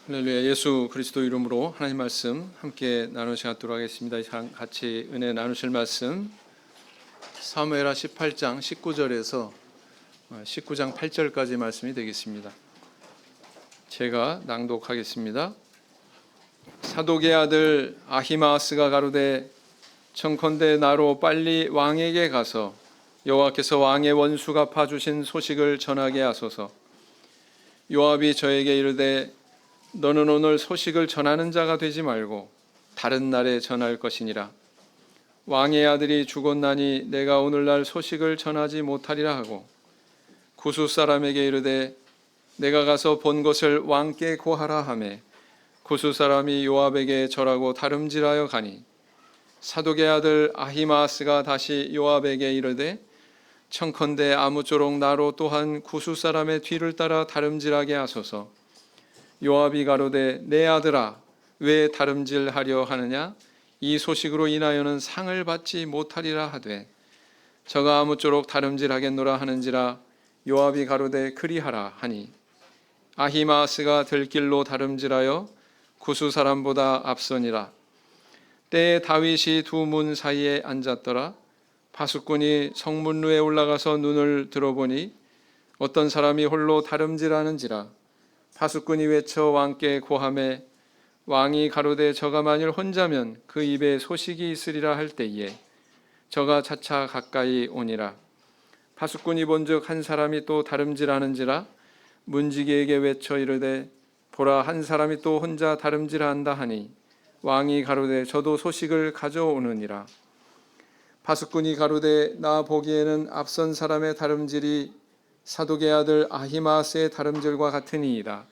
할렐루야. 예수 그리스도 이름으로 하나님 말씀 함께 나누시도록 하겠습니다. 같이 은혜 나누실 말씀 사무엘하 18장 19절에서 19장 8절까지 말씀이 되겠습니다. 제가 낭독하겠습니다. 사독의 아들 아히마아스가 가로되 청컨대 나로 빨리 왕에게 가서 여호와께서 왕의 원수 갚아 주신 소식을 전하게 하소서. 요압이 저에게 이르되 너는 오늘 소식을 전하는 자가 되지 말고 다른 날에 전할 것이니라. 왕의 아들이 죽었나니 내가 오늘날 소식을 전하지 못하리라 하고 구스 사람에게 이르되 내가 가서 본 것을 왕께 고하라 하매 구스 사람이 요압에게 절하고 다름질하여 가니 사독의 아들 아히마아스가 다시 요압에게 이르되 청컨대 아무쪼록 나로 또한 구스 사람의 뒤를 따라 다름질하게 하소서. 요압이 가로되 내 아들아 왜 다름질하려 하느냐? 이 소식으로 인하여는 상을 받지 못하리라 하되 저가 아무쪼록 다름질하겠노라 하는지라. 요압이 가로되 그리하라 하니 아히마아스가 들길로 다름질하여 구스 사람보다 앞서니라. 때에 다윗이 두 문 사이에 앉았더라. 파수꾼이 성문루에 올라가서 눈을 들어보니 어떤 사람이 홀로 다름질하는지라. 파수꾼이 외쳐 왕께 고하매 왕이 가로되 저가 만일 혼자면 그 입에 소식이 있으리라 할 때에 저가 차차 가까이 오니라. 파수꾼이 본즉 한 사람이 또 다름질하는지라. 문지기에게 외쳐 이르되 보라 한 사람이 또 혼자 다름질한다 하니 왕이 가로되 저도 소식을 가져오느니라. 파수꾼이 가로되 나 보기에는 앞선 사람의 다름질이 사독의 아들 아히마아스의 다름질과 같으니이다.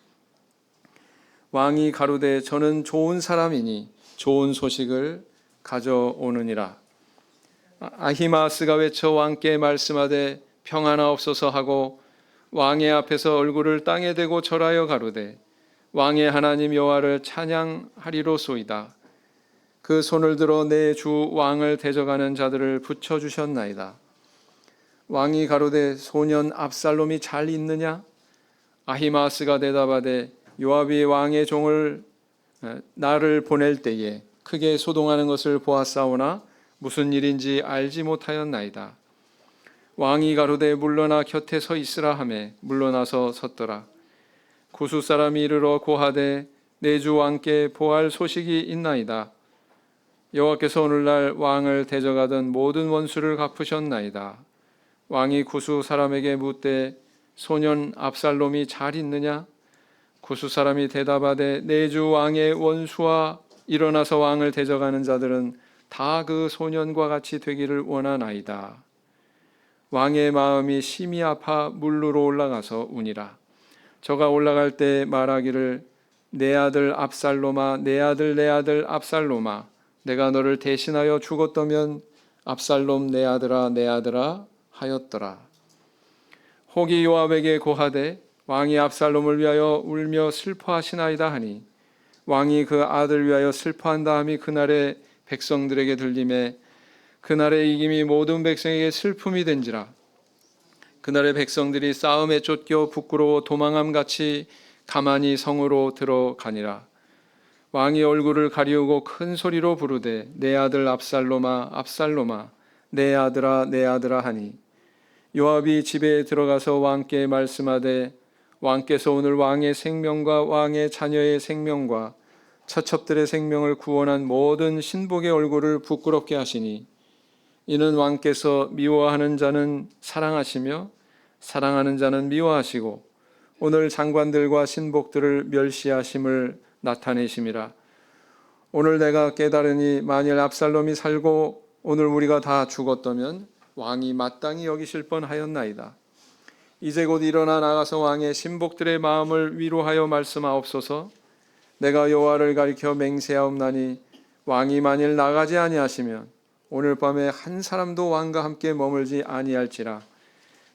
왕이 가로되 저는 좋은 사람이니 좋은 소식을 가져오느니라. 아히마아스가 외쳐 왕께 말씀하되 평안하옵소서 하고 왕의 앞에서 얼굴을 땅에 대고 절하여 가로되 왕의 하나님 여호와를 찬양하리로소이다. 그 손을 들어 내 주 왕을 대적하는 자들을 붙여주셨나이다. 왕이 가로되 소년 압살롬이 잘 있느냐? 아히마아스가 대답하되 요압이 왕의 종을 나를 보낼 때에 크게 소동하는 것을 보았사오나 무슨 일인지 알지 못하였나이다. 왕이 가로되 물러나 곁에 서 있으라 하매 물러나서 섰더라. 구스 사람이 이르러 고하되 내 주 왕께 보할 소식이 있나이다. 여호와께서 오늘날 왕을 대적하던 모든 원수를 갚으셨나이다. 왕이 구스 사람에게 묻되 소년 압살롬이 잘 있느냐? 구스 사람이 대답하되 내 주 왕의 원수와 일어나서 왕을 대적하는 자들은 다 그 소년과 같이 되기를 원하나이다. 왕의 마음이 심히 아파 물루로 올라가서 우니라. 저가 올라갈 때 말하기를 내 아들 압살롬아 내 아들 압살롬아 내가 너를 대신하여 죽었다면 압살롬 내 아들아 하였더라. 혹이 요압에게 고하되 왕이 압살롬을 위하여 울며 슬퍼하시나이다 하니 왕이 그 아들 위하여 슬퍼한다 함이 그날의 백성들에게 들림에 그날의 이김이 모든 백성에게 슬픔이 된지라. 그날의 백성들이 싸움에 쫓겨 부끄러워 도망함같이 가만히 성으로 들어가니라. 왕이 얼굴을 가리우고 큰 소리로 부르되 내 아들 압살롬아 압살롬아 내 아들아 하니 요압이 집에 들어가서 왕께 말씀하되 왕께서 오늘 왕의 생명과 왕의 자녀의 생명과 처첩들의 생명을 구원한 모든 신복의 얼굴을 부끄럽게 하시니 이는 왕께서 미워하는 자는 사랑하시며 사랑하는 자는 미워하시고 오늘 장관들과 신복들을 멸시하심을 나타내심이라. 오늘 내가 깨달으니 만일 압살롬이 살고 오늘 우리가 다 죽었다면 왕이 마땅히 여기실 뻔하였나이다. 이제 곧 일어나 나가서 왕의 신복들의 마음을 위로하여 말씀하옵소서. 내가 여호와를 가리켜 맹세하옵나니 왕이 만일 나가지 아니하시면 오늘 밤에 한 사람도 왕과 함께 머물지 아니할지라.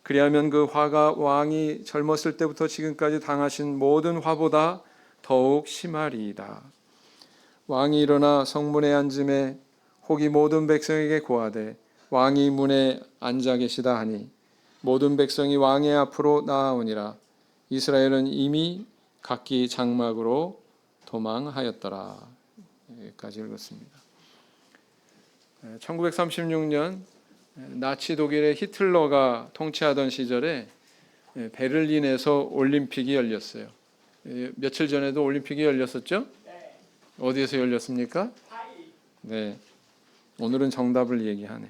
그리하면 그 화가 왕이 젊었을 때부터 지금까지 당하신 모든 화보다 더욱 심하리이다. 왕이 일어나 성문에 앉음에 혹이 모든 백성에게 고하되 왕이 문에 앉아 계시다 하니 모든 백성이 왕의 앞으로 나아오니라. 이스라엘은 이미 각기 장막으로 도망하였더라. 여기까지 읽었습니다. 1936년 나치 독일의 히틀러가 통치하던 시절에 베를린에서 올림픽이 열렸어요. 며칠 전에도 올림픽이 열렸었죠? 네. 어디에서 열렸습니까? 네. 오늘은 정답을 얘기하네.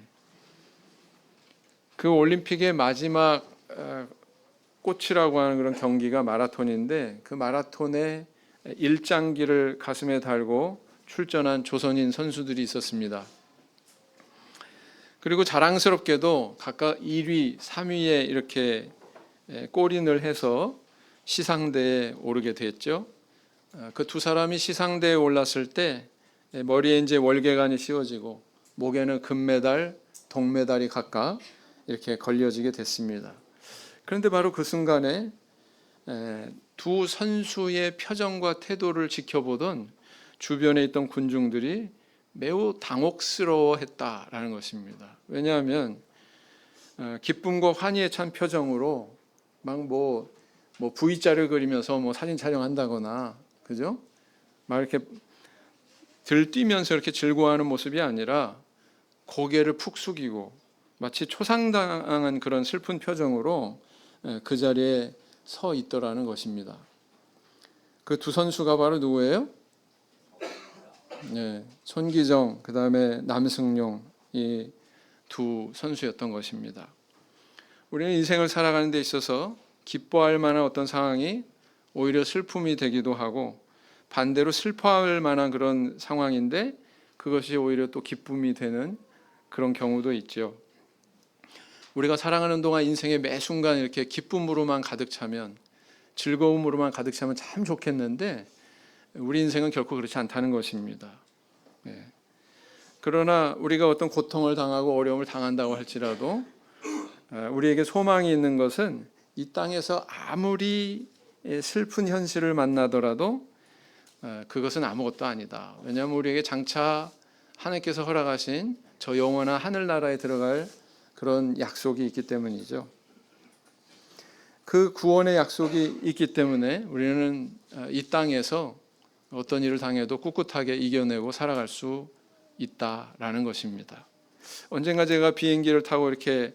그 올림픽의 마지막 꽃이라고 하는 그런 경기가 마라톤인데, 그 마라톤에 일장기를 가슴에 달고 출전한 조선인 선수들이 있었습니다. 그리고 자랑스럽게도 각각 1위, 3위에 이렇게 골인을 해서 시상대에 오르게 됐죠. 그 두 사람이 시상대에 올랐을 때 머리에 이제 월계관이 씌워지고 목에는 금메달, 동메달이 각각 이렇게 걸려지게 됐습니다. 그런데 바로 그 순간에 두 선수의 표정과 태도를 지켜보던 주변에 있던 군중들이 매우 당혹스러워했다라는 것입니다. 왜냐하면 기쁨과 환희에 찬 표정으로 막 뭐 V자를 그리면서 뭐 사진 촬영한다거나, 그죠? 막 이렇게 들뛰면서 이렇게 즐거워하는 모습이 아니라 고개를 푹 숙이고 마치 초상당한 그런 슬픈 표정으로 그 자리에 서 있더라는 것입니다. 그 두 선수가 바로 누구예요? 손기정, 그 다음에 남승용, 이 두 선수였던 것입니다. 우리는 인생을 살아가는 데 있어서 기뻐할 만한 어떤 상황이 오히려 슬픔이 되기도 하고, 반대로 슬퍼할 만한 그런 상황인데 그것이 오히려 또 기쁨이 되는 그런 경우도 있죠. 우리가 살아가는 동안 인생의 매 순간 이렇게 기쁨으로만 가득 차면, 즐거움으로만 가득 차면 참 좋겠는데 우리 인생은 결코 그렇지 않다는 것입니다. 그러나 우리가 어떤 고통을 당하고 어려움을 당한다고 할지라도 우리에게 소망이 있는 것은 이 땅에서 아무리 슬픈 현실을 만나더라도 그것은 아무것도 아니다. 왜냐하면 우리에게 장차 하나님께서 허락하신 저 영원한 하늘나라에 들어갈 그런 약속이 있기 때문이죠. 그 구원의 약속이 있기 때문에 우리는 이 땅에서 어떤 일을 당해도 꿋꿋하게 이겨내고 살아갈 수 있다라는 것입니다. 언젠가 제가 비행기를 타고 이렇게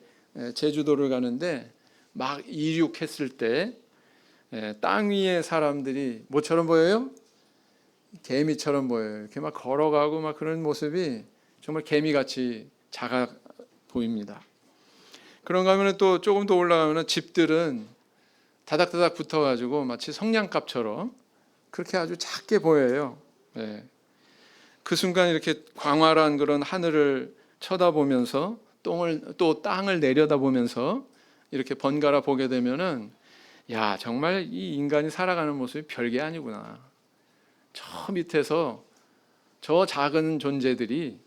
제주도를 가는데 막 이륙했을 때 땅 위에 사람들이 뭐처럼 보여요? 개미처럼 보여요. 이렇게 막 걸어가고 막 그런 모습이 정말 개미같이 작아 보입니다. 그런가 하면 또 조금 더 올라가면 집들은 다닥다닥 붙어가지고 마치 성냥갑처럼 그렇게 아주 작게 보여요. 그 순간 이렇게 광활한 그런 하늘을 쳐다보면서 또 땅을 내려다보면서 이렇게 번갈아 보게 되면은, 야, 정말 이 인간이 살아가는 모습이 별게 아니구나. 저 밑에서 저 작은 존재들이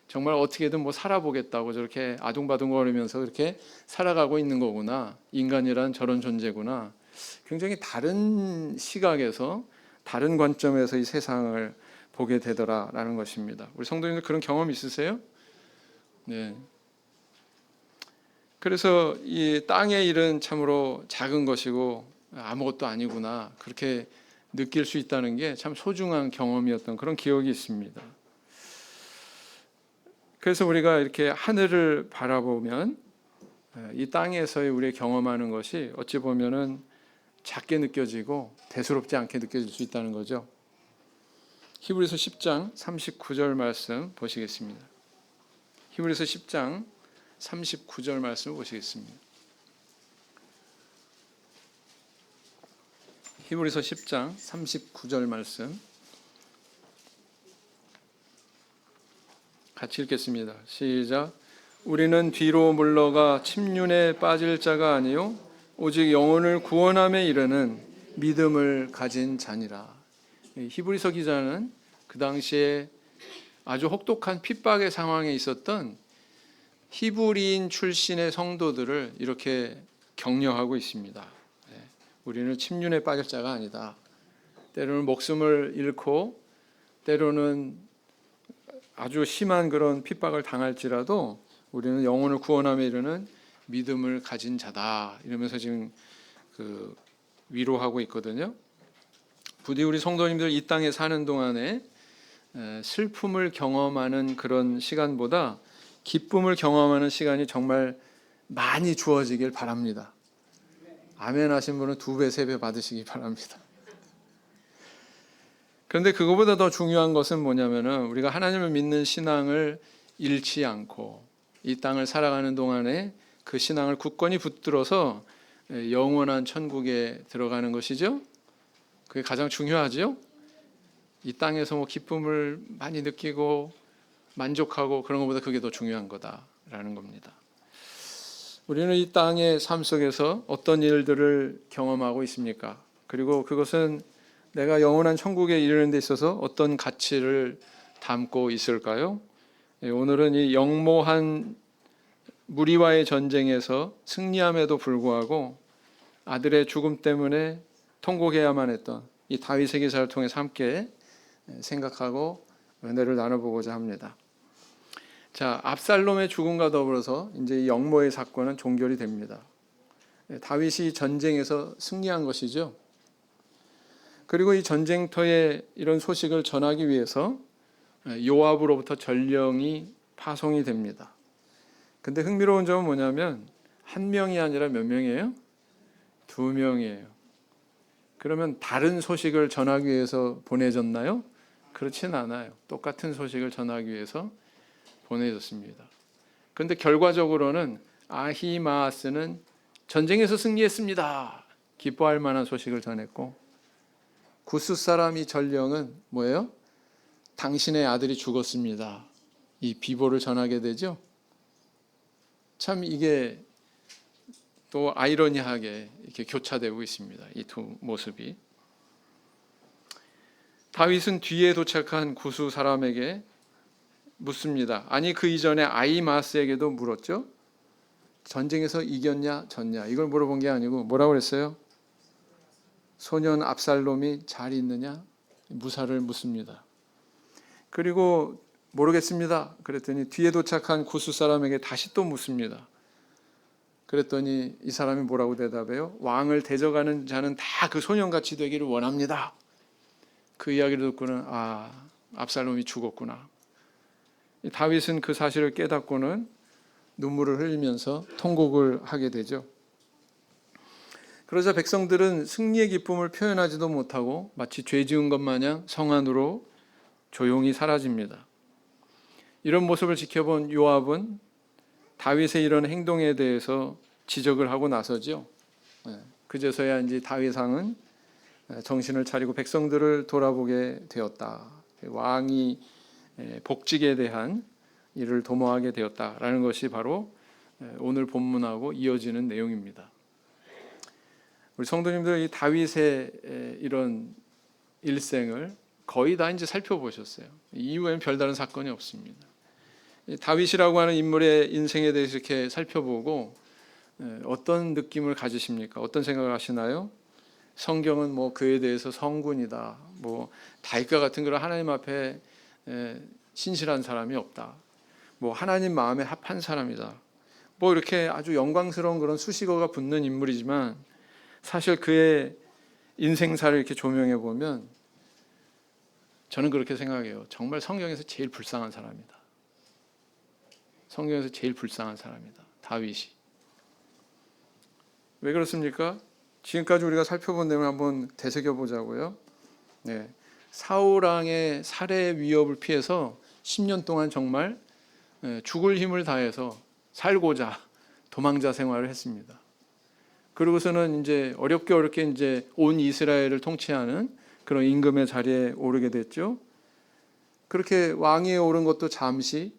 정말 어떻게든 뭐 살아보겠다고 저렇게 아둥바둥거리면서 그렇게 살아가고 있는 거구나. 인간이란 저런 존재구나. 굉장히 다른 시각에서, 다른 관점에서 이 세상을 보게 되더라라는 것입니다. 우리 성도님들 그런 경험 있으세요? 네. 그래서 이 땅의 일은 참으로 작은 것이고 아무것도 아니구나, 그렇게 느낄 수 있다는 게 참 소중한 경험이었던 그런 기억이 있습니다. 그래서 우리가 이렇게 하늘을 바라보면 이 땅에서의 우리의 경험하는 것이 어찌 보면은 작게 느껴지고 대수롭지 않게 느껴질 수 있다는 거죠. 히브리서 10장 39절 말씀 보시겠습니다. 히브리서 10장 39절 말씀을 보시겠습니다. 히브리서 10장 39절 말씀 같이 읽겠습니다. 시작. 우리는 뒤로 물러가 침륜에 빠질 자가 아니요 오직 영혼을 구원함에 이르는 믿음을 가진 자니라. 히브리서 기자는 그 당시에 아주 혹독한 핍박의 상황에 있었던 히브리인 출신의 성도들을 이렇게 격려하고 있습니다. 우리는 침륜에 빠질 자가 아니다. 때로는 목숨을 잃고 때로는 아주 심한 그런 핍박을 당할지라도 우리는 영혼을 구원함에 이르는 믿음을 가진 자다. 이러면서 지금 위로하고 있거든요. 부디 우리 성도님들 이 땅에 사는 동안에 슬픔을 경험하는 그런 시간보다 기쁨을 경험하는 시간이 정말 많이 주어지길 바랍니다. 아멘 하신 분은 2배, 3배 받으시기 바랍니다. 그런데 그거보다 더 중요한 것은 뭐냐면은 우리가 하나님을 믿는 신앙을 잃지 않고 이 땅을 살아가는 동안에 그 신앙을 굳건히 붙들어서 영원한 천국에 들어가는 것이죠. 그게 가장 중요하죠. 이 땅에서 뭐 기쁨을 많이 느끼고 만족하고 그런 것보다 그게 더 중요한 거다라는 겁니다. 우리는 이 땅의 삶 속에서 어떤 일들을 경험하고 있습니까? 그리고 그것은 내가 영원한 천국에 이르는 데 있어서 어떤 가치를 담고 있을까요? 오늘은 이 영모한 무리와의 전쟁에서 승리함에도 불구하고 아들의 죽음 때문에 통곡해야만 했던 이 다윗의 기사를 통해서 함께 생각하고 은혜를 나눠보고자 합니다. 자, 압살롬의 죽음과 더불어서 이제 이 영모의 사건은 종결이 됩니다. 다윗이 전쟁에서 승리한 것이죠. 그리고 이 전쟁터에 이런 소식을 전하기 위해서 요압으로부터 전령이 파송이 됩니다. 근데 흥미로운 점은 뭐냐면 한 명이 아니라 몇 명이에요? 2명이에요. 그러면 다른 소식을 전하기 위해서 보내졌나요? 그렇진 않아요. 똑같은 소식을 전하기 위해서 보내졌습니다. 그런데 결과적으로는 아히마아스는 전쟁에서 승리했습니다. 기뻐할 만한 소식을 전했고, 구스 사람이 전령은 뭐예요? 당신의 아들이 죽었습니다. 이 비보를 전하게 되죠. 참 이게 또 아이러니하게 이렇게 교차되고 있습니다. 이 두 모습이. 다윗은 뒤에 도착한 구스 사람에게 묻습니다. 아니 그 이전에 아히마아스에게도 물었죠. 전쟁에서 이겼냐 졌냐 이걸 물어본 게 아니고 뭐라고 그랬어요? 소년 압살롬이 잘 있느냐? 무사를 묻습니다. 그리고 모르겠습니다. 그랬더니 뒤에 도착한 구스 사람에게 다시 또 묻습니다. 그랬더니 이 사람이 뭐라고 대답해요? 왕을 대적하는 자는 다 그 소년같이 되기를 원합니다. 그 이야기를 듣고는 압살롬이 죽었구나. 다윗은 그 사실을 깨닫고는 눈물을 흘리면서 통곡을 하게 되죠. 그러자 백성들은 승리의 기쁨을 표현하지도 못하고 마치 죄 지은 것 마냥 성 안으로 조용히 사라집니다. 이런 모습을 지켜본 요압은 다윗의 이런 행동에 대해서 지적을 하고 나서죠. 그제서야 이제 다윗 왕은 정신을 차리고 백성들을 돌아보게 되었다. 왕이 복직에 대한 일을 도모하게 되었다라는 것이 바로 오늘 본문하고 이어지는 내용입니다. 우리 성도님들 이 다윗의 이런 일생을 거의 다 이제 살펴보셨어요. 이후에는 별다른 사건이 없습니다. 다윗이라고 하는 인물의 인생에 대해서 이렇게 살펴보고 어떤 느낌을 가지십니까? 어떤 생각을 하시나요? 성경은 뭐 그에 대해서 성군이다. 뭐 다윗과 같은 그런 하나님 앞에 신실한 사람이 없다. 뭐 하나님 마음에 합한 사람이다. 뭐 이렇게 아주 영광스러운 그런 수식어가 붙는 인물이지만 사실 그의 인생사를 이렇게 조명해 보면 저는 그렇게 생각해요. 정말 성경에서 제일 불쌍한 사람이다. 성경에서 제일 불쌍한 사람이다. 다윗이. 왜 그렇습니까? 지금까지 우리가 살펴본 내용을 한번 되새겨보자고요. 사울 왕의 살해 위협을 피해서 10년 동안 정말 죽을 힘을 다해서 살고자 도망자 생활을 했습니다. 그러고서는 이제 어렵게 이제 온 이스라엘을 통치하는 그런 임금의 자리에 오르게 됐죠. 그렇게 왕위에 오른 것도 잠시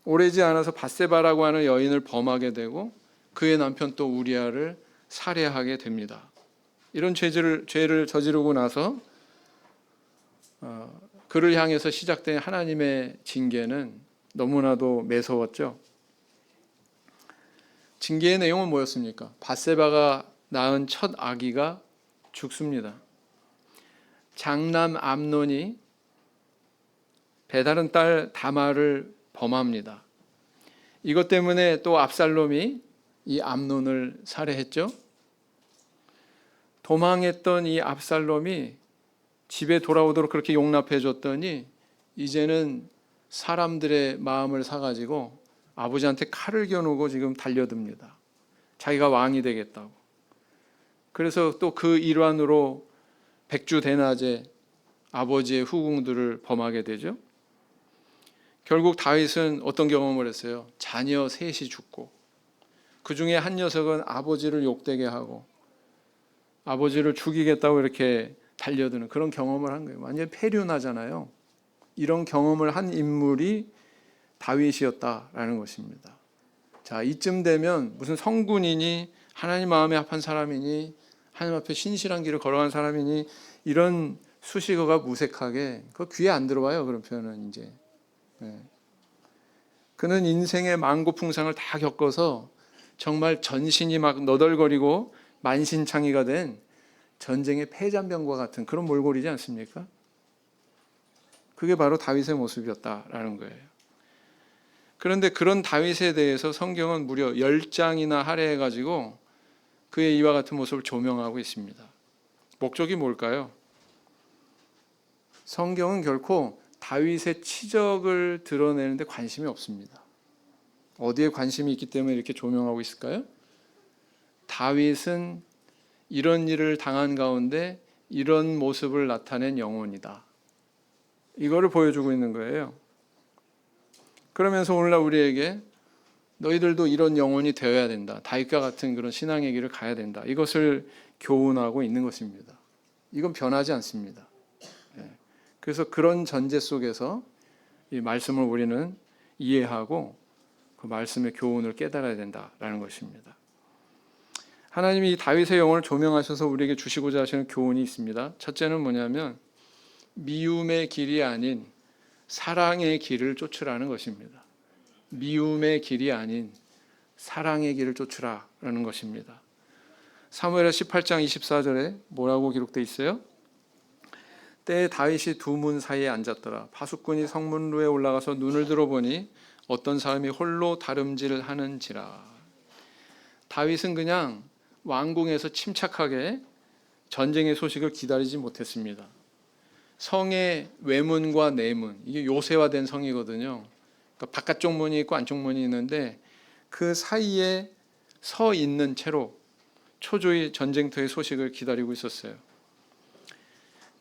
오래지 않아서 밧세바라고 하는 여인을 범하게 되고 그의 남편 또 우리아를 살해하게 됩니다. 이런 죄를 저지르고 나서 그를 향해서 시작된 하나님의 징계는 너무나도 매서웠죠. 징계의 내용은 뭐였습니까? 밧세바가 낳은 첫 아기가 죽습니다. 장남 암논이 배다른 딸 다말을 범합니다. 이것 때문에 또 압살롬이 이 암논을 살해했죠. 도망했던 이 압살롬이 집에 돌아오도록 그렇게 용납해 줬더니 이제는 사람들의 마음을 사가지고 아버지한테 칼을 겨누고 지금 달려듭니다. 자기가 왕이 되겠다고. 그래서 또 그 일환으로 백주대낮에 아버지의 후궁들을 범하게 되죠. 결국 다윗은 어떤 경험을 했어요? 자녀 셋이 죽고 그 중에 한 녀석은 아버지를 욕되게 하고 아버지를 죽이겠다고 이렇게 달려드는 그런 경험을 한 거예요. 완전히 폐륜하잖아요. 이런 경험을 한 인물이 다윗이었다라는 것입니다. 자, 이쯤 되면 무슨 성군이니 하나님 마음에 합한 사람이니 하나님 앞에 신실한 길을 걸어간 사람이니 이런 수식어가 무색하게 그 귀에 안 들어와요. 그런 표현은 이제. 네. 그는 인생의 만고풍상을 다 겪어서 정말 전신이 막 너덜거리고 만신창이가 된 전쟁의 패잔병과 같은 그런 몰골이지 않습니까? 그게 바로 다윗의 모습이었다라는 거예요. 그런데 그런 다윗에 대해서 성경은 무려 10장이나 할애해가지고 그의 이와 같은 모습을 조명하고 있습니다. 목적이 뭘까요? 성경은 결코 다윗의 치적을 드러내는데 관심이 없습니다. 어디에 관심이 있기 때문에 이렇게 조명하고 있을까요? 다윗은 이런 일을 당한 가운데 이런 모습을 나타낸 영혼이다. 이거를 보여주고 있는 거예요. 그러면서 오늘날 우리에게 너희들도 이런 영혼이 되어야 된다. 다윗과 같은 그런 신앙의 길을 가야 된다. 이것을 교훈하고 있는 것입니다. 이건 변하지 않습니다. 그래서 그런 전제 속에서 이 말씀을 우리는 이해하고 그 말씀의 교훈을 깨달아야 된다라는 것입니다. 하나님이 이 다윗의 영혼을 조명하셔서 우리에게 주시고자 하시는 교훈이 있습니다. 첫째는 뭐냐면 미움의 길이 아닌 사랑의 길을 쫓으라는 것입니다. 미움의 길이 아닌 사랑의 길을 쫓으라는 것입니다. 사무엘하 18장 24절에 뭐라고 기록되어 있어요? 때에 다윗이 두 문 사이에 앉았더라. 파수꾼이 성문루에 올라가서 눈을 들어보니 어떤 사람이 홀로 다름질하는지라. 다윗은 그냥 왕궁에서 침착하게 전쟁의 소식을 기다리지 못했습니다. 성의 외문과 내문, 이게 요새화된 성이거든요. 그러니까 바깥쪽 문이 있고 안쪽 문이 있는데 그 사이에 서 있는 채로 초조히 전쟁터의 소식을 기다리고 있었어요.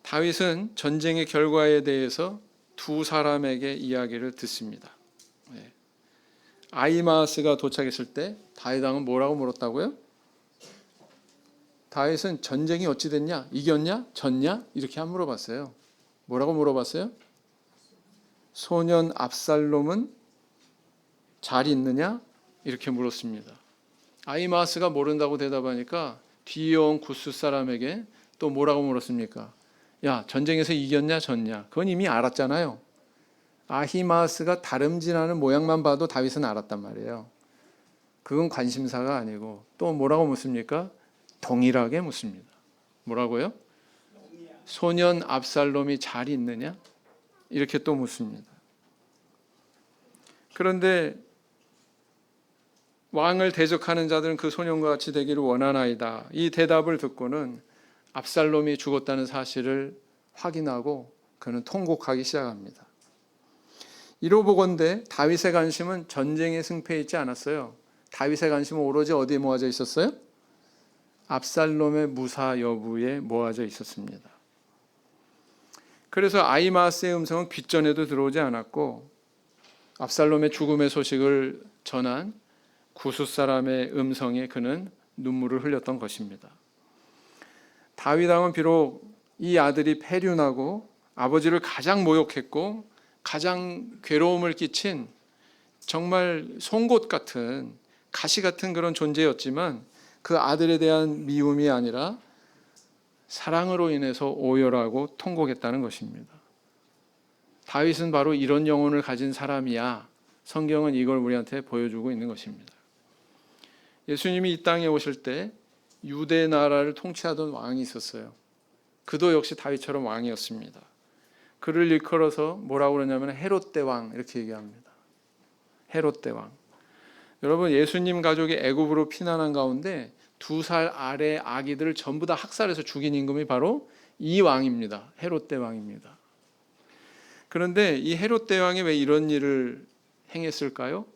다윗은 전쟁의 결과에 대해서 두 사람에게 이야기를 듣습니다. 아히마아스가 도착했을 때 다윗 왕은 뭐라고 물었다고요? 다윗은 전쟁이 어찌 됐냐? 이겼냐? 졌냐? 이렇게 안 물어봤어요. 뭐라고 물어봤어요? 소년 압살롬은 잘 있느냐? 이렇게 물었습니다. 아히마아스가 모른다고 대답하니까 뒤에 온 굿스 사람에게 또 뭐라고 물었습니까? 야, 전쟁에서 이겼냐 졌냐? 그건 이미 알았잖아요. 아히마아스가 다름질하는 모양만 봐도 다윗은 알았단 말이에요. 그건 관심사가 아니고 또 뭐라고 묻습니까? 동일하게 묻습니다. 뭐라고요? 소년 압살롬이 잘 있느냐? 이렇게 또 묻습니다. 그런데 왕을 대적하는 자들은 그 소년과 같이 되기를 원하나이다. 이 대답을 듣고는 압살롬이 죽었다는 사실을 확인하고 그는 통곡하기 시작합니다. 이로 보건대 다윗의 관심은 전쟁의 승패에 있지 않았어요. 다윗의 관심은 오로지 어디에 모아져 있었어요? 압살롬의 무사 여부에 모아져 있었습니다. 그래서 아히마아스의 음성은 귓전에도 들어오지 않았고 압살롬의 죽음의 소식을 전한 구스 사람의 음성에 그는 눈물을 흘렸던 것입니다. 다윗 왕은 비록 이 아들이 패륜하고 아버지를 가장 모욕했고 가장 괴로움을 끼친 정말 송곳 같은 가시 같은 그런 존재였지만 그 아들에 대한 미움이 아니라 사랑으로 인해서 오열하고 통곡했다는 것입니다. 다윗은 바로 이런 영혼을 가진 사람이야. 성경은 이걸 우리한테 보여주고 있는 것입니다. 예수님이 이 땅에 오실 때 유대 나라를 통치하던 왕이 있었어요. 그도 역시 다윗처럼 왕이었습니다. 그를 일컬어서 뭐라고 그러냐면 헤롯 대왕 이렇게 얘기합니다. 헤롯 대왕. 여러분, 예수님 가족이 애굽으로 피난한 가운데 2살 아래 아기들을 전부 다 학살해서 죽인 임금이 바로 이 왕입니다. 헤롯 대왕입니다. 그런데 이 헤롯 대왕이 왜 이런 일을 행했을까요?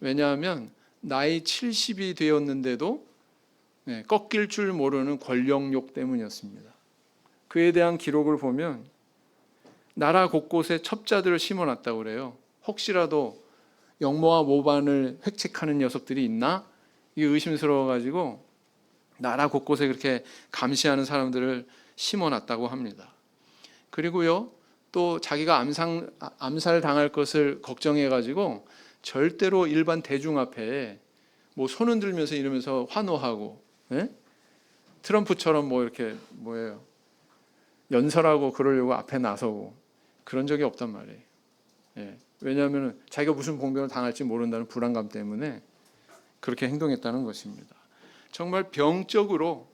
왜냐하면 나이 70이 되었는데도 꺾일 줄 모르는 권력욕 때문이었습니다. 그에 대한 기록을 보면 나라 곳곳에 첩자들을 심어놨다고 그래요. 혹시라도 영모와 모반을 획책하는 녀석들이 있나? 이게 의심스러워가지고 나라 곳곳에 그렇게 감시하는 사람들을 심어놨다고 합니다. 그리고요, 또 자기가 암살 당할 것을 걱정해가지고 절대로 일반 대중 앞에 뭐 손 흔들면서 이러면서 환호하고, 트럼프처럼 뭐 이렇게 연설하고 그러려고 앞에 나서고 그런 적이 없단 말이에요. 왜냐하면 자기가 무슨 봉변을 당할지 모른다는 불안감 때문에 그렇게 행동했다는 것입니다. 정말 병적으로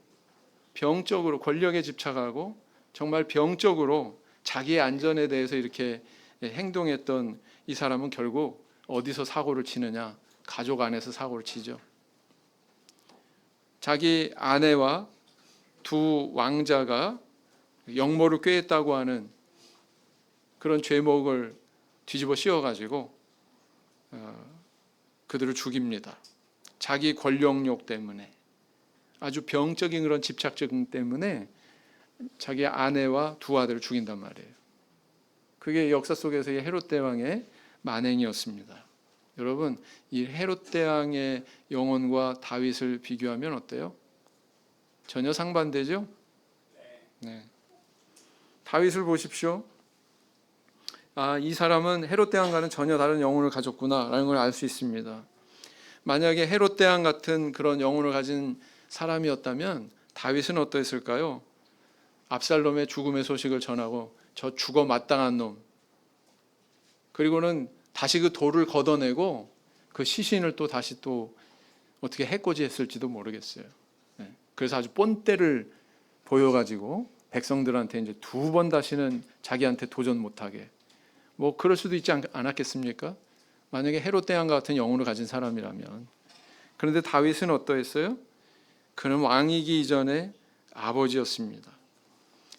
권력에 집착하고 정말 병적으로 자기의 안전에 대해서 이렇게 행동했던 이 사람은 결국 어디서 사고를 치느냐? 가족 안에서 사고를 치죠. 자기 아내와 두 왕자가 영모를 꾀했다고 하는 그런 죄목을 뒤집어 씌워가지고 그들을 죽입니다. 자기 권력욕 때문에, 아주 병적인 그런 집착증 때문에 자기 아내와 두 아들을 죽인단 말이에요. 그게 역사 속에서의 헤롯 대왕의 만행이었습니다. 여러분, 이 헤롯 대왕의 영혼과 다윗을 비교하면 어때요? 전혀 상반되죠? 네. 다윗을 보십시오. 이 사람은 헤롯 대왕과는 전혀 다른 영혼을 가졌구나라는 걸 알 수 있습니다. 만약에 헤롯 대왕 같은 그런 영혼을 가진 사람이었다면 다윗은 어떠했을까요? 압살롬의 죽음의 소식을 전하고 저 죽어 마땅한 놈, 그리고는 다시 그 돌을 걷어내고 그 시신을 또 다시 또 어떻게 해코지했을지도 모르겠어요. 그래서 아주 본때를 보여가지고 백성들한테 이제 2번 다시는 자기한테 도전 못하게, 뭐 그럴 수도 있지 않았겠습니까? 만약에 헤롯 대왕과 같은 영혼을 가진 사람이라면. 그런데 다윗은 어떠했어요? 그는 왕이기 이전에 아버지였습니다.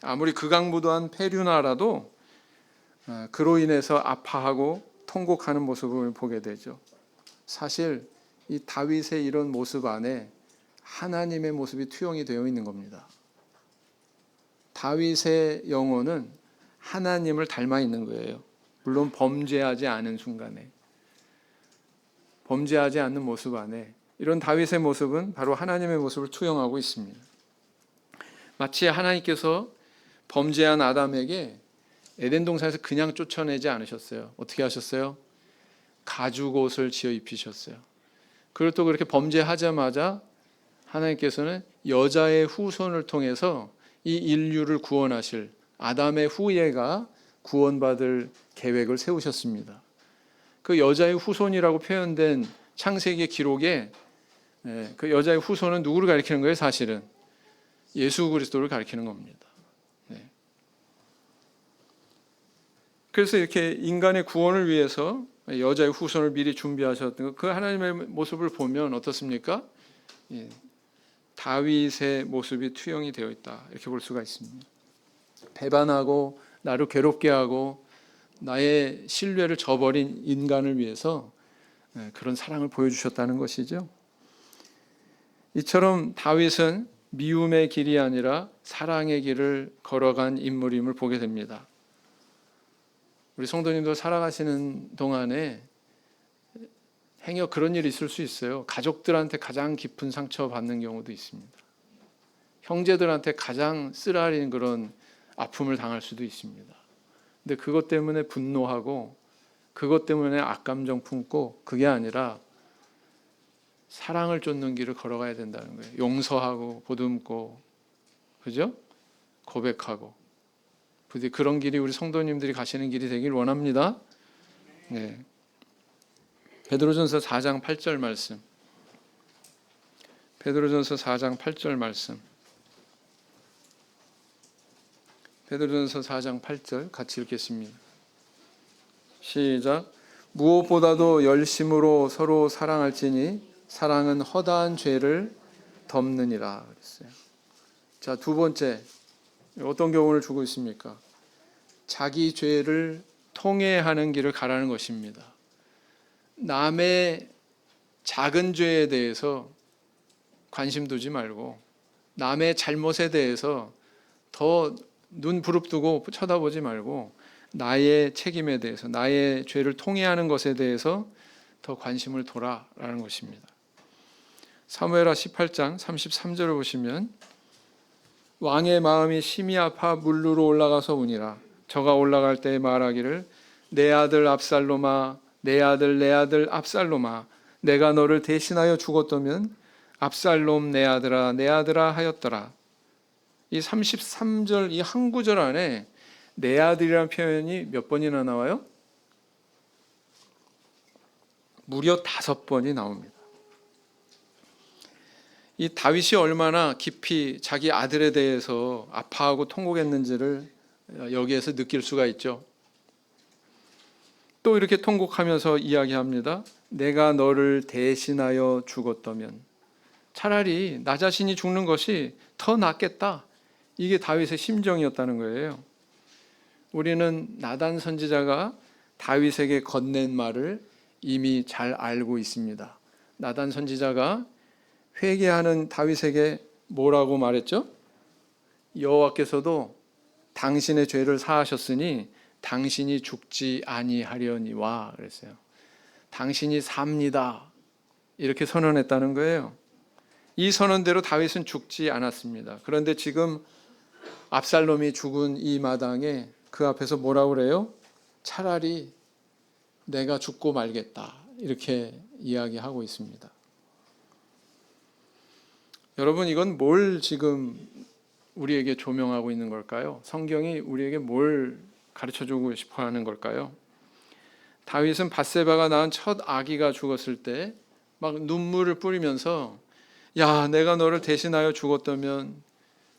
아무리 극악무도한 페류나라도 그로 인해서 아파하고 통곡하는 모습을 보게 되죠. 사실 이 다윗의 이런 모습 안에 하나님의 모습이 투영이 되어 있는 겁니다. 다윗의 영혼은 하나님을 닮아 있는 거예요. 물론 범죄하지 않은 순간에, 범죄하지 않는 모습 안에 이런 다윗의 모습은 바로 하나님의 모습을 투영하고 있습니다. 마치 하나님께서 범죄한 아담에게 에덴 동산에서 그냥 쫓아내지 않으셨어요. 어떻게 하셨어요? 가죽옷을 지어 입히셨어요. 그리고 또 그렇게 범죄하자마자 하나님께서는 여자의 후손을 통해서 이 인류를 구원하실 아담의 후예가 구원받을 계획을 세우셨습니다. 그 여자의 후손이라고 표현된 창세기 기록에 그 여자의 후손은 누구를 가리키는 거예요? 사실은 예수 그리스도를 가리키는 겁니다. 그래서 이렇게 인간의 구원을 위해서 여자의 후손을 미리 준비하셨던 그 하나님의 모습을 보면 어떻습니까? 다윗의 모습이 투영이 되어 있다, 이렇게 볼 수가 있습니다. 배반하고 나를 괴롭게 하고 나의 신뢰를 저버린 인간을 위해서 그런 사랑을 보여주셨다는 것이죠. 이처럼 다윗은 미움의 길이 아니라 사랑의 길을 걸어간 인물임을 보게 됩니다. 우리 성도님들 살아가시는 동안에 행여 그런 일이 있을 수 있어요. 가족들한테 가장 깊은 상처 받는 경우도 있습니다. 형제들한테 가장 쓰라린 그런 아픔을 당할 수도 있습니다. 근데 그것 때문에 분노하고 그것 때문에 악감정 품고 그게 아니라 사랑을 쫓는 길을 걸어가야 된다는 거예요. 용서하고 보듬고, 그죠? 고백하고. 부디 그런 길이 우리 성도님들이 가시는 길이 되길 원합니다. 네. 베드로전서 4장 8절 말씀. 베드로전서 4장 8절 말씀. 베드로전서 4장 8절 같이 읽겠습니다. 시작. 무엇보다도 열심으로 서로 사랑할지니 사랑은 허다한 죄를 덮느니라 그랬어요. 자, 두 번째, 어떤 교훈을 주고 있습니까? 자기 죄를 통회하는 길을 가라는 것입니다. 남의 작은 죄에 대해서 관심 두지 말고 남의 잘못에 대해서 더 눈 부릅뜨고 쳐다보지 말고 나의 책임에 대해서, 나의 죄를 통회하는 것에 대해서 더 관심을 둬라라는 것입니다. 사무엘하 18장 33절을 보시면 왕의 마음이 심히 아파 물루로 올라가서 우니라. 저가 올라갈 때 말하기를 내 아들 압살롬아, 내 아들 압살롬아, 내가 너를 대신하여 죽었다면 압살롬 내 아들아 하였더라. 이 33절 이 한 구절 안에 내 아들이라는 표현이 몇 번이나 나와요? 무려 5번이 나옵니다. 이 다윗이 얼마나 깊이 자기 아들에 대해서 아파하고 통곡했는지를 여기에서 느낄 수가 있죠. 또 이렇게 통곡하면서 이야기합니다. 내가 너를 대신하여 죽었다면 차라리 나 자신이 죽는 것이 더 낫겠다. 이게 다윗의 심정이었다는 거예요. 우리는 나단 선지자가 다윗에게 건넨 말을 이미 잘 알고 있습니다. 나단 선지자가 회개하는 다윗에게 뭐라고 말했죠? 여호와께서도 당신의 죄를 사하셨으니 당신이 죽지 아니하려니와 그랬어요. 당신이 삽니다. 이렇게 선언했다는 거예요. 이 선언대로 다윗은 죽지 않았습니다. 그런데 지금 압살롬이 죽은 이 마당에 그 앞에서 뭐라고 그래요? 차라리 내가 죽고 말겠다. 이렇게 이야기하고 있습니다. 여러분, 이건 뭘 지금 우리에게 조명하고 있는 걸까요? 성경이 우리에게 뭘 가르쳐주고 싶어 하는 걸까요? 다윗은 밧세바가 낳은 첫 아기가 죽었을 때 막 눈물을 뿌리면서 야, 내가 너를 대신하여 죽었다면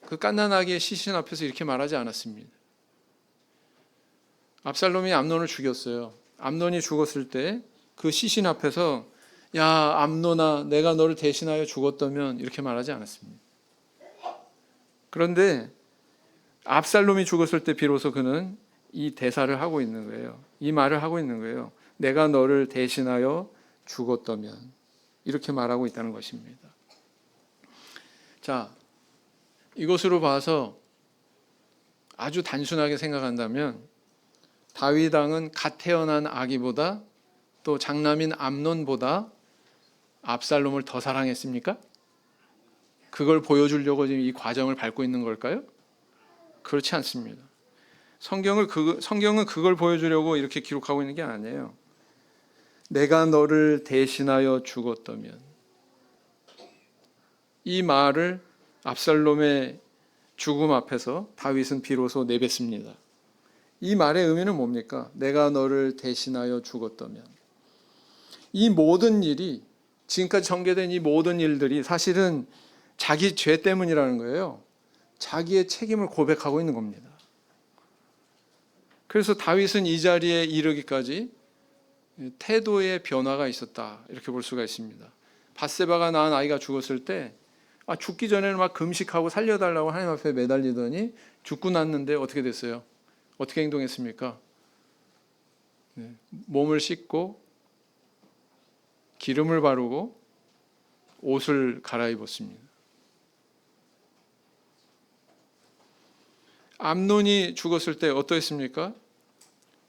그 갓난아기의 시신 앞에서 이렇게 말하지 않았습니다. 압살롬이 암논을 죽였어요. 암논이 죽었을 때 그 시신 앞에서 야, 암논아, 내가 너를 대신하여 죽었다면 이렇게 말하지 않았습니다. 그런데 압살롬이 죽었을 때 비로소 그는 이 대사를 하고 있는 거예요. 이 말을 하고 있는 거예요. 내가 너를 대신하여 죽었다면 이렇게 말하고 있다는 것입니다. 자, 이것으로 봐서 아주 단순하게 생각한다면 다윗 왕은 갓 태어난 아기보다 또 장남인 암논보다 압살롬을 더 사랑했습니까? 그걸 보여주려고 지금 이 과정을 밟고 있는 걸까요? 그렇지 않습니다. 성경은 그걸 보여주려고 이렇게 기록하고 있는 게 아니에요. 내가 너를 대신하여 죽었다면, 이 말을 압살롬의 죽음 앞에서 다윗은 비로소 내뱉습니다. 이 말의 의미는 뭡니까? 내가 너를 대신하여 죽었다면. 이 모든 일이, 지금까지 전개된 이 모든 일들이 사실은 자기 죄 때문이라는 거예요. 자기의 책임을 고백하고 있는 겁니다. 그래서 다윗은 이 자리에 이르기까지 태도의 변화가 있었다, 이렇게 볼 수가 있습니다. 밧세바가 낳은 아이가 죽었을 때 죽기 전에는 막 금식하고 살려달라고 하나님 앞에 매달리더니 죽고 났는데 어떻게 됐어요? 어떻게 행동했습니까? 몸을 씻고 기름을 바르고 옷을 갈아입었습니다. 암논이 죽었을 때 어떠했습니까?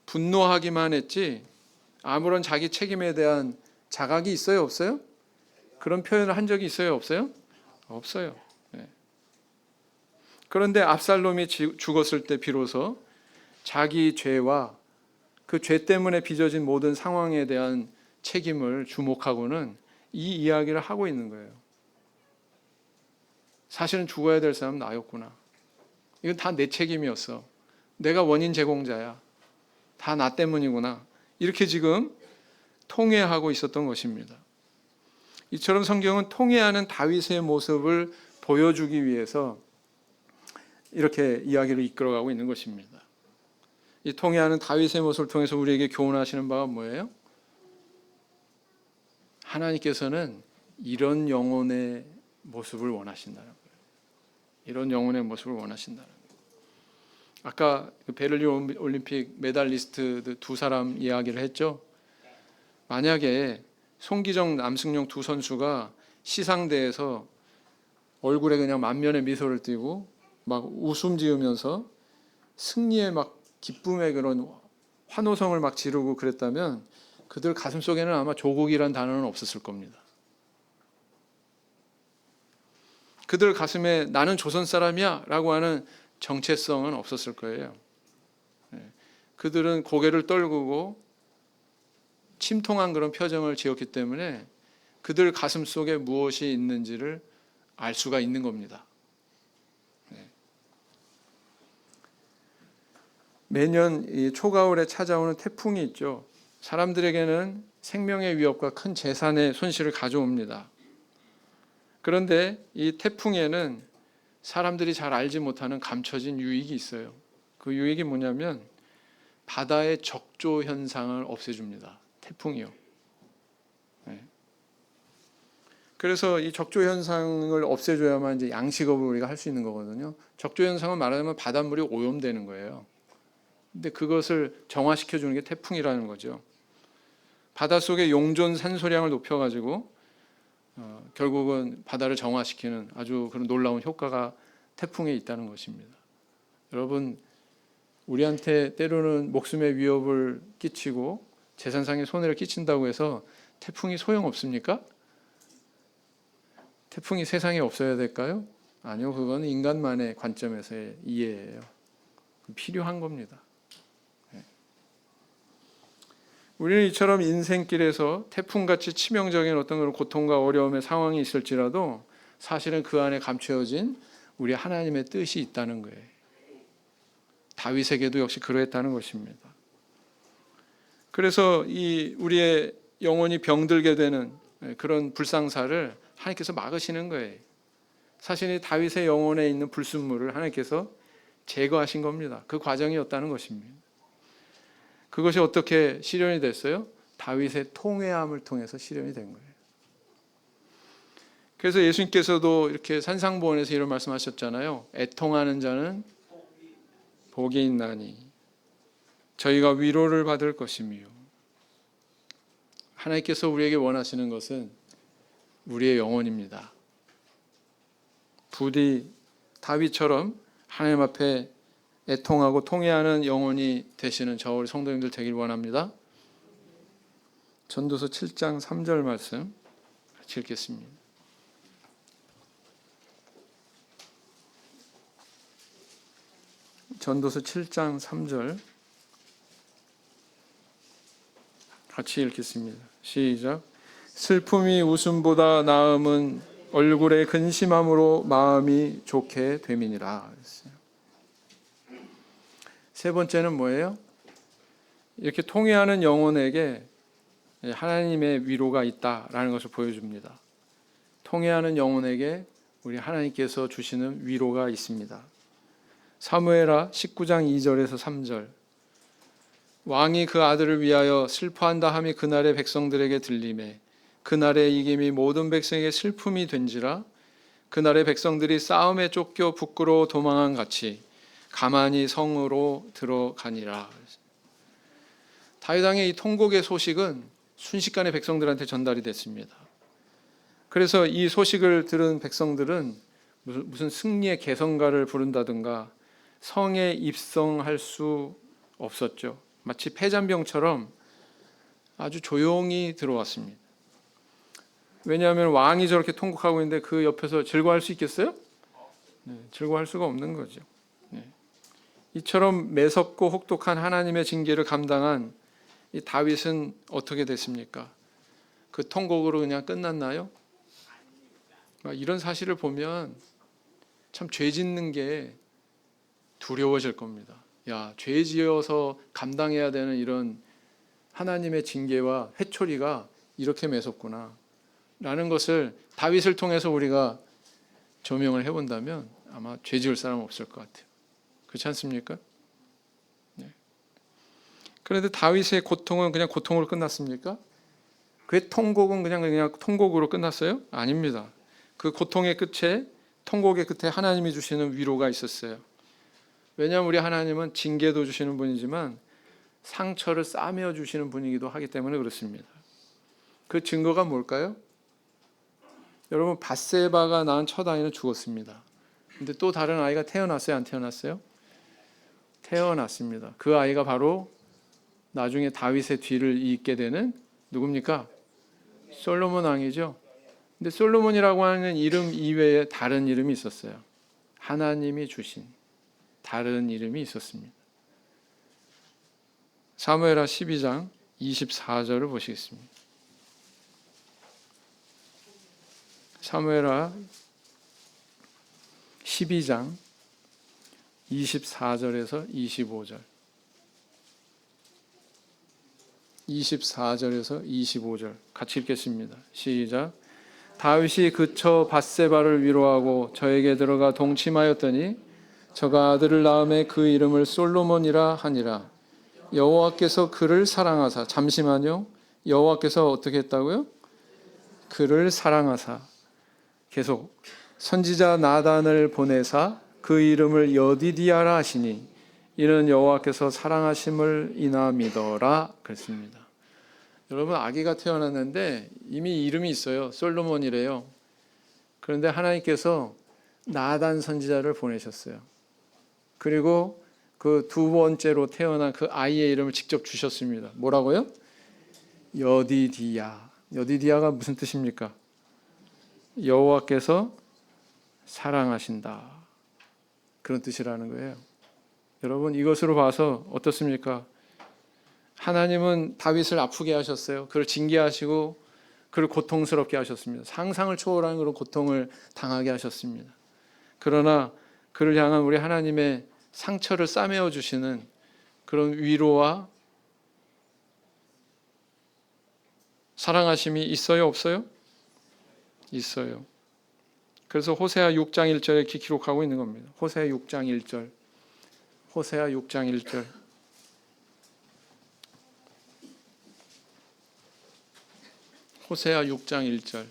분노하기만 했지 아무런 자기 책임에 대한 자각이 있어요, 없어요? 그런 표현을 한 적이 있어요, 없어요? 없어요. 그런데 압살롬이 죽었을 때 비로소 자기 죄와 그 죄 때문에 빚어진 모든 상황에 대한 책임을 주목하고는 이 이야기를 하고 있는 거예요. 사실은 죽어야 될 사람은 나였구나. 이건 다 내 책임이었어. 내가 원인 제공자야. 다 나 때문이구나. 이렇게 지금 통회하고 있었던 것입니다. 이처럼 성경은 통회하는 다윗의 모습을 보여주기 위해서 이렇게 이야기를 이끌어가고 있는 것입니다. 이 통회하는 다윗의 모습을 통해서 우리에게 교훈하시는 바가 뭐예요? 하나님께서는 이런 영혼의 모습을 원하신다는 거예요. 이런 영혼의 모습을 원하신다는 거예요. 아까 그 베를린 올림픽 메달리스트 두 사람 이야기를 했죠. 만약에 송기정, 남승용 두 선수가 시상대에서 얼굴에 그냥 만면의 미소를 띠고 막 웃음 지으면서 승리의 막 기쁨의 그런 환호성을 막 지르고 그랬다면 그들 가슴 속에는 아마 조국이란 단어는 없었을 겁니다. 그들 가슴에 나는 조선 사람이야 라고 하는 정체성은 없었을 거예요. 그들은 고개를 떨구고 침통한 그런 표정을 지었기 때문에 그들 가슴 속에 무엇이 있는지를 알 수가 있는 겁니다. 매년 이 초가을에 찾아오는 태풍이 있죠. 사람들에게는 생명의 위협과 큰 재산의 손실을 가져옵니다. 그런데 이 태풍에는 사람들이 잘 알지 못하는 감춰진 유익이 있어요. 그 유익이 뭐냐면 바다의 적조 현상을 없애줍니다. 태풍이요. 그래서 이 적조 현상을 없애줘야만 이제 양식업을 우리가 할 수 있는 거거든요. 적조 현상은 말하자면 바닷물이 오염되는 거예요. 근데 그것을 정화시켜 주는 게 태풍이라는 거죠. 바닷속의 용존 산소량을 높여가지고 결국은 바다를 정화시키는 아주 그런 놀라운 효과가 태풍에 있다는 것입니다. 여러분, 우리한테 때로는 목숨의 위협을 끼치고 재산상의 손해를 끼친다고 해서 태풍이 소용없습니까? 태풍이 세상에 없어야 될까요? 아니요, 그건 인간만의 관점에서의 이해예요. 필요한 겁니다. 우리는 이처럼 인생길에서 태풍같이 치명적인 어떤 그런 고통과 어려움의 상황이 있을지라도 사실은 그 안에 감추어진 우리 하나님의 뜻이 있다는 거예요. 다윗에게도 역시 그러했다는 것입니다. 그래서 이 우리의 영혼이 병들게 되는 그런 불상사를 하나님께서 막으시는 거예요. 사실 이 다윗의 영혼에 있는 불순물을 하나님께서 제거하신 겁니다. 그 과정이었다는 것입니다. 그것이 어떻게 실현이 됐어요? 다윗의 통회함을 통해서 실현이 된 거예요. 그래서 예수님께서도 이렇게 산상보원에서 이런 말씀하셨잖아요. 애통하는 자는 복이 있나니 저희가 위로를 받을 것이며. 하나님께서 우리에게 원하시는 것은 우리의 영혼입니다. 부디 다윗처럼 하나님 앞에 애통하고 통회하는 영혼이 되시는 저 우리 성도님들 되길 원합니다. 전도서 7장 3절 말씀 같이 읽겠습니다. 전도서 7장 3절 같이 읽겠습니다. 시작. 슬픔이 웃음보다 나음은 얼굴의 근심함으로 마음이 좋게 됨이니라. 세 번째는 뭐예요? 이렇게 통회하는 영혼에게 하나님의 위로가 있다라는 것을 보여줍니다. 통회하는 영혼에게 우리 하나님께서 주시는 위로가 있습니다. 사무엘하 19장 2절에서 3절. 왕이 그 아들을 위하여 슬퍼한다 함이 그날의 백성들에게 들리매 그날의 이김이 모든 백성에게 슬픔이 된지라. 그날의 백성들이 싸움에 쫓겨 부끄러워 도망한 같이 가만히 성으로 들어가니라. 다윗 왕의 이 통곡의 소식은 순식간에 백성들한테 전달이 됐습니다. 그래서 이 소식을 들은 백성들은 무슨 승리의 개성가를 부른다든가 성에 입성할 수 없었죠. 마치 패잔병처럼 아주 조용히 들어왔습니다. 왜냐하면 왕이 저렇게 통곡하고 있는데 그 옆에서 즐거워할 수 있겠어요? 즐거워할 수가 없는 거죠. 이처럼 매섭고 혹독한 하나님의 징계를 감당한 이 다윗은 어떻게 됐습니까? 그 통곡으로 그냥 끝났나요? 이런 사실을 보면 참 죄 짓는 게 두려워질 겁니다. 야, 죄 지어서 감당해야 되는 이런 하나님의 징계와 회초리가 이렇게 매섭구나 라는 것을 다윗을 통해서 우리가 조명을 해본다면 아마 죄 지을 사람은 없을 것 같아요. 그렇지 않습니까? 네. 그런데 다윗의 고통은 그냥 고통으로 끝났습니까? 그의 통곡은 그냥 통곡으로 끝났어요? 아닙니다. 그 고통의 끝에, 통곡의 끝에 하나님이 주시는 위로가 있었어요. 왜냐하면 우리 하나님은 징계도 주시는 분이지만 상처를 싸매어 주시는 분이기도 하기 때문에 그렇습니다. 그 증거가 뭘까요? 여러분, 밧세바가 낳은 첫 아이는 죽었습니다. 근데 또 다른 아이가 태어났어요? 안 태어났어요? 태어났습니다. 그 아이가 바로 나중에 다윗의 뒤를 잇게 되는 누굽니까? 솔로몬 왕이죠. 근데 솔로몬이라고 하는 이름 이외에 다른 이름이 있었어요. 하나님이 주신 다른 이름이 있었습니다. 사무엘하 12장 24절을 보시겠습니다. 사무엘하 12장 24절에서 25절. 24절에서 25절 같이 읽겠습니다. 시작. 다윗이 그쳐 밧세바를 위로하고 저에게 들어가 동침하였더니 저가 아들을 낳음에 그 이름을 솔로몬이라 하니라. 여호와께서 그를 사랑하사, 잠시만요. 여호와께서 어떻게 했다고요? 그를 사랑하사. 계속 선지자 나단을 보내사 그 이름을 여디디아라 하시니 이는 여호와께서 사랑하심을 이나 믿어라 그랬습니다. 여러분, 아기가 태어났는데 이미 이름이 있어요. 솔로몬이래요. 그런데 하나님께서 나단 선지자를 보내셨어요. 그리고 그 두 번째로 태어난 그 아이의 이름을 직접 주셨습니다. 뭐라고요? 여디디아. 여디디아가 무슨 뜻입니까? 여호와께서 사랑하신다. 그런 뜻이라는 거예요. 여러분, 이것으로 봐서 어떻습니까? 하나님은 다윗을 아프게 하셨어요. 그를 징계하시고 그를 고통스럽게 하셨습니다. 상상을 초월하는 그런 고통을 당하게 하셨습니다. 그러나 그를 향한 우리 하나님의 상처를 싸매어 주시는 그런 위로와 사랑하심이 있어요, 없어요? 있어요. 그래서 호세아 6장 1절에 이렇게 기록하고 있는 겁니다. 호세아 6장 1절. 호세아 6장 1절. 호세아 6장 1절.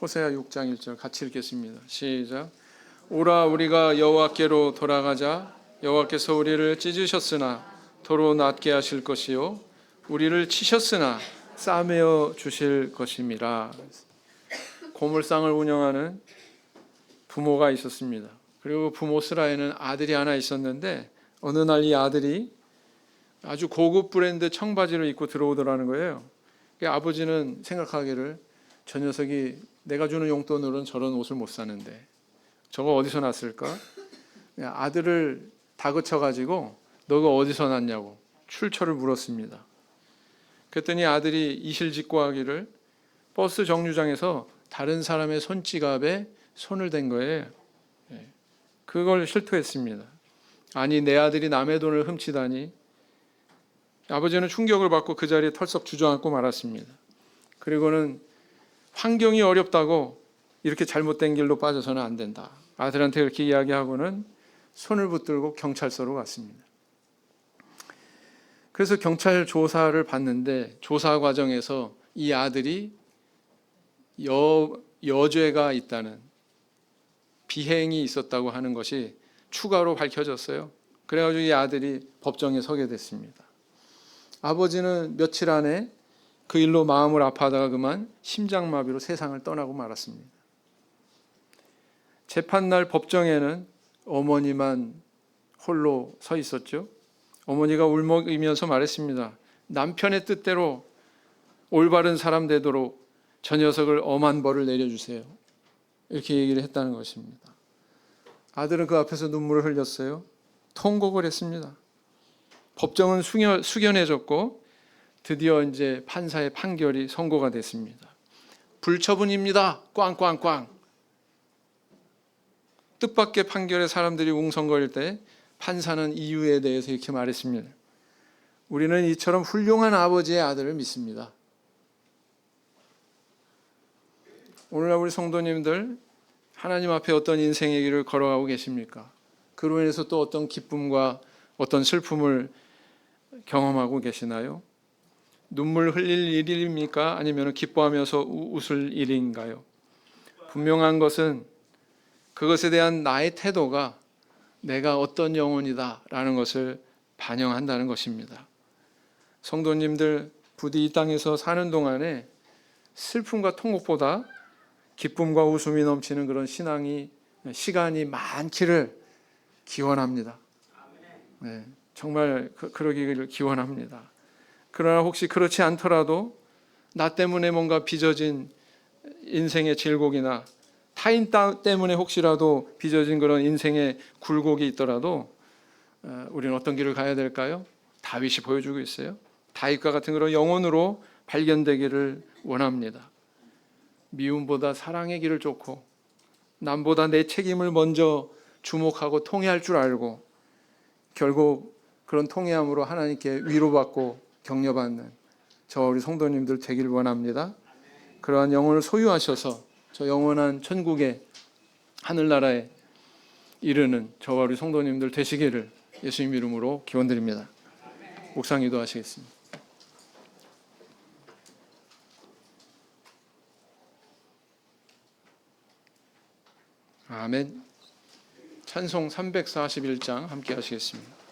호세아 6장 1절 같이 읽겠습니다. 시작. 오라 우리가 여호와께로 돌아가자. 여호와께서 우리를 찢으셨으나 도로 낫게 하실 것이요 우리를 치셨으나 싸매어 주실 것임이라. 고물상을 운영하는 부모가 있었습니다. 그리고 부모 스라에는 아들이 하나 있었는데 어느 날 이 아들이 아주 고급 브랜드 청바지를 입고 들어오더라는 거예요. 아버지는 생각하기를 저 녀석이 내가 주는 용돈으로는 저런 옷을 못 사는데 저거 어디서 났을까? 아들을 다그쳐가지고 너가 어디서 났냐고 출처를 물었습니다. 그랬더니 아들이 이실직고하기를 버스 정류장에서 다른 사람의 손지갑에 손을 댄 거예요. 그걸 실토했습니다. 아니, 내 아들이 남의 돈을 훔치다니. 아버지는 충격을 받고 그 자리에 털썩 주저앉고 말았습니다. 그리고는 환경이 어렵다고 이렇게 잘못된 길로 빠져서는 안 된다. 아들한테 그렇게 이야기하고는 손을 붙들고 경찰서로 갔습니다. 그래서 경찰 조사를 받는데 조사 과정에서 이 아들이 여죄가 있다는, 비행이 있었다고 하는 것이 추가로 밝혀졌어요. 그래가지고 이 아들이 법정에 서게 됐습니다. 아버지는 며칠 안에 그 일로 마음을 아파하다가 그만 심장마비로 세상을 떠나고 말았습니다. 재판날 법정에는 어머니만 홀로 서 있었죠. 어머니가 울먹이면서 말했습니다. 남편의 뜻대로 올바른 사람 되도록 저 녀석을 엄한 벌을 내려주세요. 이렇게 얘기를 했다는 것입니다. 아들은 그 앞에서 눈물을 흘렸어요. 통곡을 했습니다. 법정은 숙연해졌고 드디어 이제 판사의 판결이 선고가 됐습니다. 불처분입니다. 꽝꽝꽝. 뜻밖의 판결에 사람들이 웅성거릴 때 판사는 이유에 대해서 이렇게 말했습니다. 우리는 이처럼 훌륭한 아버지의 아들을 믿습니다. 오늘날 우리 성도님들 하나님 앞에 어떤 인생의 길을 걸어가고 계십니까? 그로 인해서 또 어떤 기쁨과 어떤 슬픔을 경험하고 계시나요? 눈물 흘릴 일입니까? 아니면 기뻐하면서 웃을 일인가요? 분명한 것은 그것에 대한 나의 태도가 내가 어떤 영혼이다라는 것을 반영한다는 것입니다. 성도님들, 부디 이 땅에서 사는 동안에 슬픔과 통곡보다 기쁨과 웃음이 넘치는 그런 시간이 많기를 기원합니다. 네, 정말 그러기를 기원합니다. 그러나 혹시 그렇지 않더라도 나 때문에 뭔가 빚어진 인생의 질곡이나 타인 때문에 혹시라도 빚어진 그런 인생의 굴곡이 있더라도 우리는 어떤 길을 가야 될까요? 다윗이 보여주고 있어요. 다윗과 같은 그런 영혼으로 발견되기를 원합니다. 미움보다 사랑의 길을 쫓고 남보다 내 책임을 먼저 주목하고 통회할 줄 알고 결국 그런 통회함으로 하나님께 위로받고 격려받는 저와 우리 성도님들 되길 원합니다. 그러한 영혼을 소유하셔서 저 영원한 천국의 하늘나라에 이르는 저와 우리 성도님들 되시기를 예수님 이름으로 기원드립니다. 묵상 기도하시겠습니다. 아멘. 찬송 341장 함께 하시겠습니다.